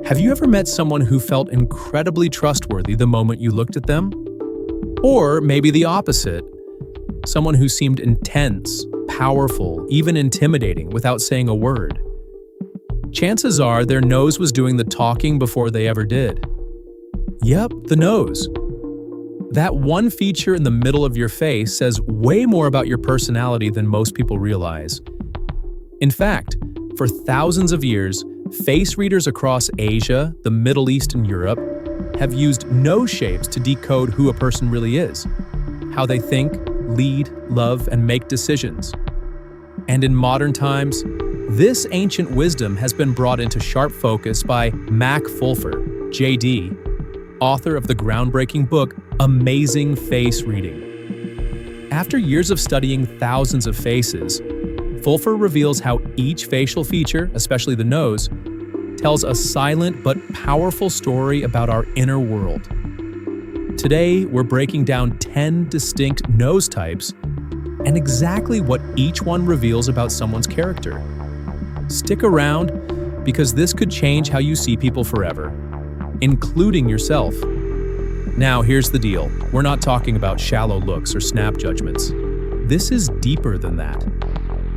Have you ever met someone who felt incredibly trustworthy the moment you looked at them? Or maybe the opposite, someone who seemed intense, powerful, even intimidating without saying a word. Chances are their nose was doing the talking before they ever did. Yep, the nose. That one feature in the middle of your face says way more about your personality than most people realize. In fact, for thousands of years, face readers across Asia, the Middle East, and Europe have used nose shapes to decode who a person really is, how they think, lead, love, and make decisions. And in modern times, this ancient wisdom has been brought into sharp focus by Mac Fulfer, JD, author of the groundbreaking book Amazing Face Reading. After years of studying thousands of faces, Fulfer reveals how each facial feature, especially the nose, tells a silent but powerful story about our inner world. Today, we're breaking down 10 distinct nose types and exactly what each one reveals about someone's character. Stick around, because this could change how you see people forever, including yourself. Now, here's the deal. We're not talking about shallow looks or snap judgments. This is deeper than that.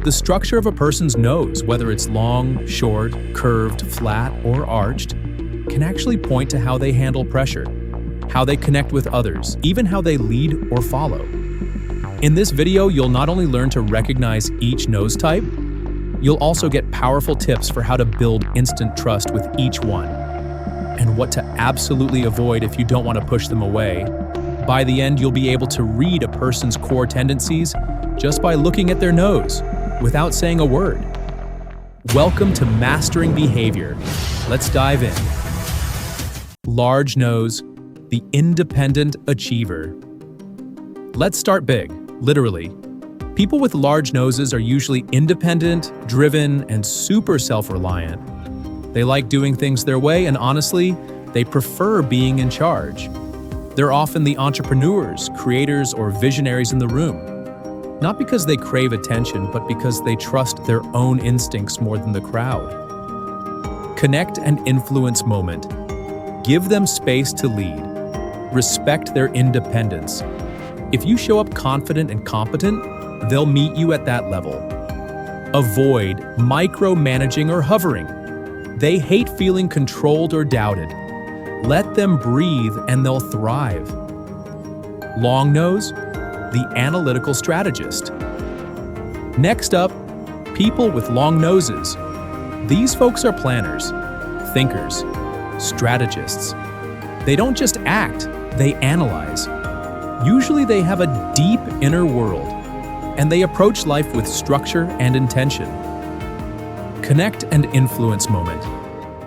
The structure of a person's nose, whether it's long, short, curved, flat, or arched, can actually point to how they handle pressure, how they connect with others, even how they lead or follow. In this video, you'll not only learn to recognize each nose type, you'll also get powerful tips for how to build instant trust with each one, and what to absolutely avoid if you don't want to push them away. By the end, you'll be able to read a person's core tendencies just by looking at their nose, without saying a word. Welcome to Mastering Behavior. Let's dive in. Large nose, the independent achiever. Let's start big, literally. People with large noses are usually independent, driven, and super self-reliant. They like doing things their way, and honestly, they prefer being in charge. They're often the entrepreneurs, creators, or visionaries in the room. Not because they crave attention, but because they trust their own instincts more than the crowd. Connect and influence moment. Give them space to lead. Respect their independence. If you show up confident and competent, they'll meet you at that level. Avoid micromanaging or hovering. They hate feeling controlled or doubted. Let them breathe and they'll thrive. Long nose, the analytical strategist. Next up, people with long noses. These folks are planners, thinkers, strategists. They don't just act, they analyze. Usually they have a deep inner world, and they approach life with structure and intention. Connect and influence moment.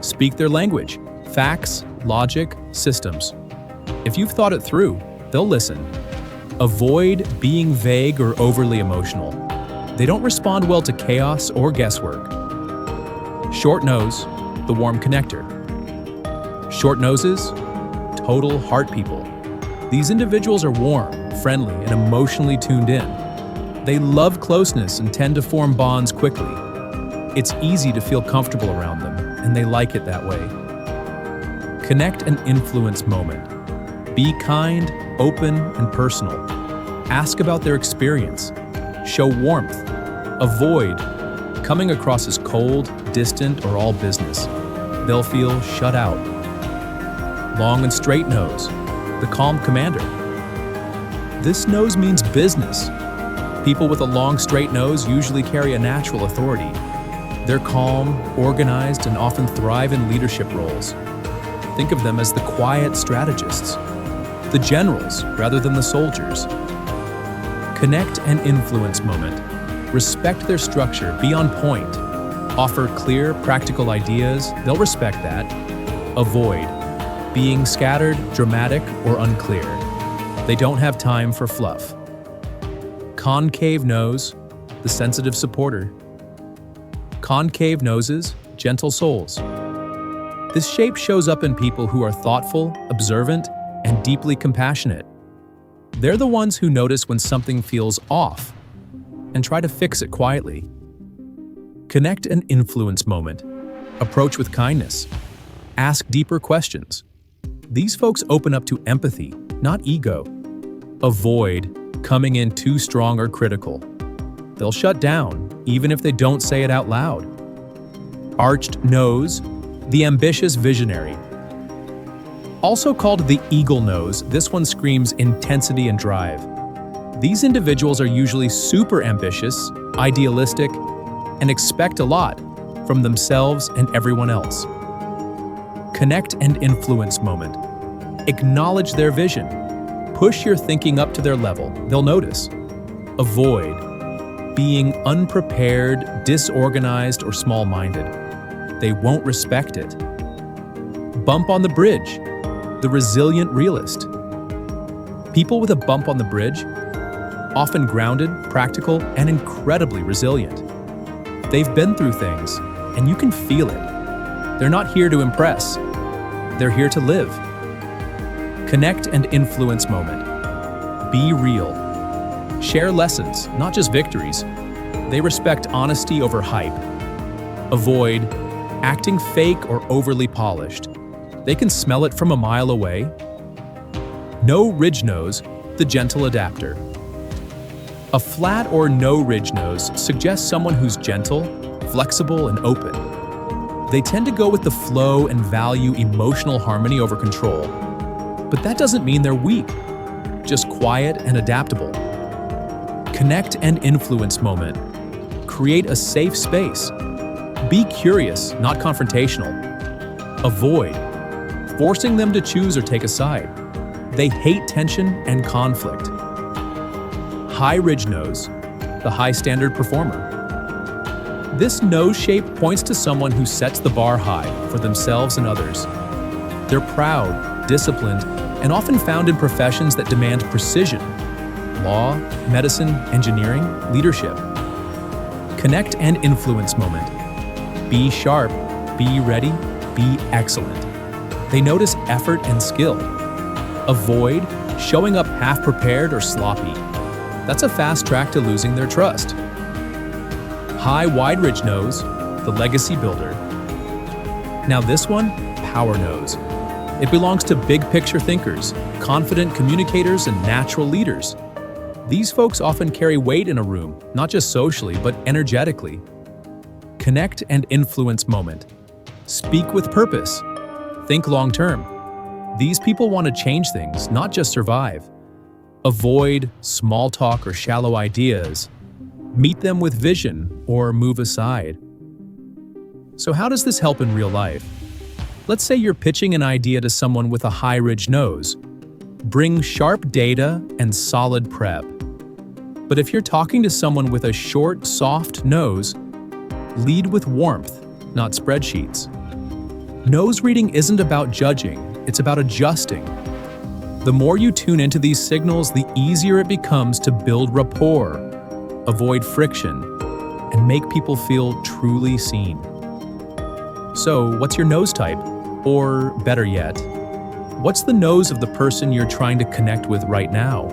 Speak their language, facts, logic, systems. If you've thought it through, they'll listen. Avoid being vague or overly emotional. They don't respond well to chaos or guesswork. Short nose, the warm connector. Short noses, total heart people. These individuals are warm, friendly, and emotionally tuned in. They love closeness and tend to form bonds quickly. It's easy to feel comfortable around them, and they like it that way. Connect and influence moment. Be kind, open, and personal. Ask about their experience. Show warmth. Avoid coming across as cold, distant, or all business. They'll feel shut out. Long and straight nose, the calm commander. This nose means business. People with a long, straight nose usually carry a natural authority. They're calm, organized, and often thrive in leadership roles. Think of them as the quiet strategists, the generals rather than the soldiers. Connect and influence moment. Respect their structure, be on point. Offer clear, practical ideas, they'll respect that. Avoid being scattered, dramatic, or unclear. They don't have time for fluff. Concave nose, the sensitive supporter. Concave noses, gentle souls. This shape shows up in people who are thoughtful, observant, and deeply compassionate. They're the ones who notice when something feels off and try to fix it quietly. Connect and influence moment. Approach with kindness. Ask deeper questions. These folks open up to empathy, not ego. Avoid coming in too strong or critical. They'll shut down, even if they don't say it out loud. Arched nose, the ambitious visionary. Also called the eagle nose, this one screams intensity and drive. These individuals are usually super ambitious, idealistic, and expect a lot from themselves and everyone else. Connect and influence moment. Acknowledge their vision. Push your thinking up to their level. They'll notice. Avoid being unprepared, disorganized, or small-minded. They won't respect it. Bump on the bridge. The resilient realist. People with a bump on the bridge, often grounded, practical, and incredibly resilient. They've been through things, and you can feel it. They're not here to impress. They're here to live. Connect and influence moment. Be real. Share lessons, not just victories. They respect honesty over hype. Avoid acting fake or overly polished. They can smell it from a mile away. No ridge nose, the gentle adapter. A flat or no ridge nose suggests someone who's gentle, flexible, and open. They tend to go with the flow and value emotional harmony over control. But that doesn't mean they're weak, just quiet and adaptable. Connect and influence moment. Create a safe space. Be curious, not confrontational. Avoid forcing them to choose or take a side. They hate tension and conflict. High ridge nose, the high standard performer. This nose shape points to someone who sets the bar high for themselves and others. They're proud, disciplined, and often found in professions that demand precision: law, medicine, engineering, leadership. Connect and influence moment. Be sharp, be ready, be excellent. They notice effort and skill. Avoid showing up half-prepared or sloppy. That's a fast track to losing their trust. High wide ridge nose, the legacy builder. Now this one, power nose. It belongs to big picture thinkers, confident communicators, and natural leaders. These folks often carry weight in a room, not just socially, but energetically. Connect and influence moment. Speak with purpose. Think long term. These people want to change things, not just survive. Avoid small talk or shallow ideas. Meet them with vision or move aside. So how does this help in real life? Let's say you're pitching an idea to someone with a high ridge nose. Bring sharp data and solid prep. But if you're talking to someone with a short, soft nose, lead with warmth, not spreadsheets. Nose reading isn't about judging, it's about adjusting. The more you tune into these signals, the easier it becomes to build rapport, avoid friction, and make people feel truly seen. So, what's your nose type? Or, better yet, what's the nose of the person you're trying to connect with right now?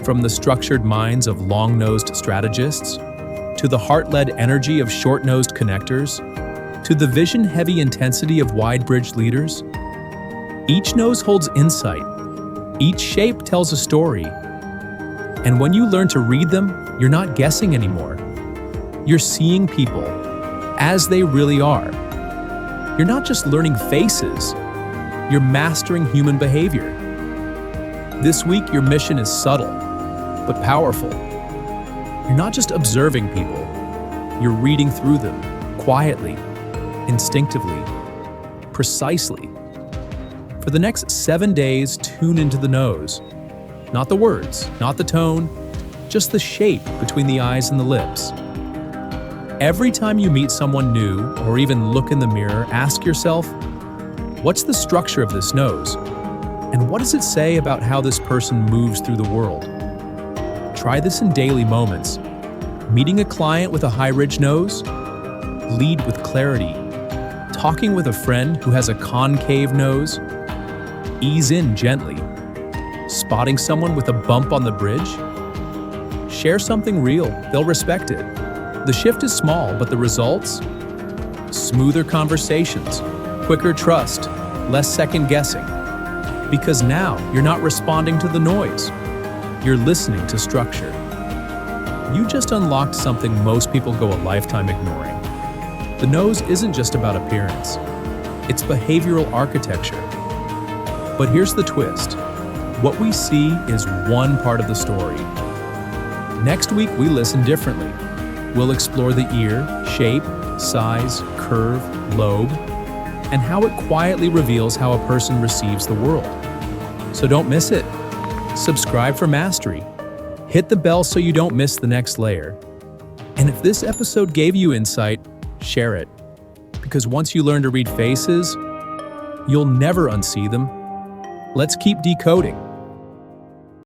From the structured minds of long-nosed strategists, to the heart-led energy of short-nosed connectors, to the vision-heavy intensity of wide-bridge leaders, each nose holds insight. Each shape tells a story. And when you learn to read them, you're not guessing anymore. You're seeing people as they really are. You're not just learning faces, you're mastering human behavior. This week, your mission is subtle, but powerful. You're not just observing people, you're reading through them, quietly, instinctively, precisely. For the next 7 days, tune into the nose. Not the words, not the tone, just the shape between the eyes and the lips. Every time you meet someone new, or even look in the mirror, ask yourself, what's the structure of this nose? And what does it say about how this person moves through the world? Try this in daily moments. Meeting a client with a high ridge nose? Lead with clarity. Talking with a friend who has a concave nose? Ease in gently. Spotting someone with a bump on the bridge? Share something real, they'll respect it. The shift is small, but the results? Smoother conversations, quicker trust, less second guessing. Because now you're not responding to the noise. You're listening to structure. You just unlocked something most people go a lifetime ignoring. The nose isn't just about appearance. It's behavioral architecture. But here's the twist. What we see is one part of the story. Next week, we listen differently. We'll explore the ear, shape, size, curve, lobe, and how it quietly reveals how a person receives the world. So don't miss it. Subscribe for mastery. Hit the bell so you don't miss the next layer. And if this episode gave you insight, share it. Because once you learn to read faces, you'll never unsee them. Let's keep decoding.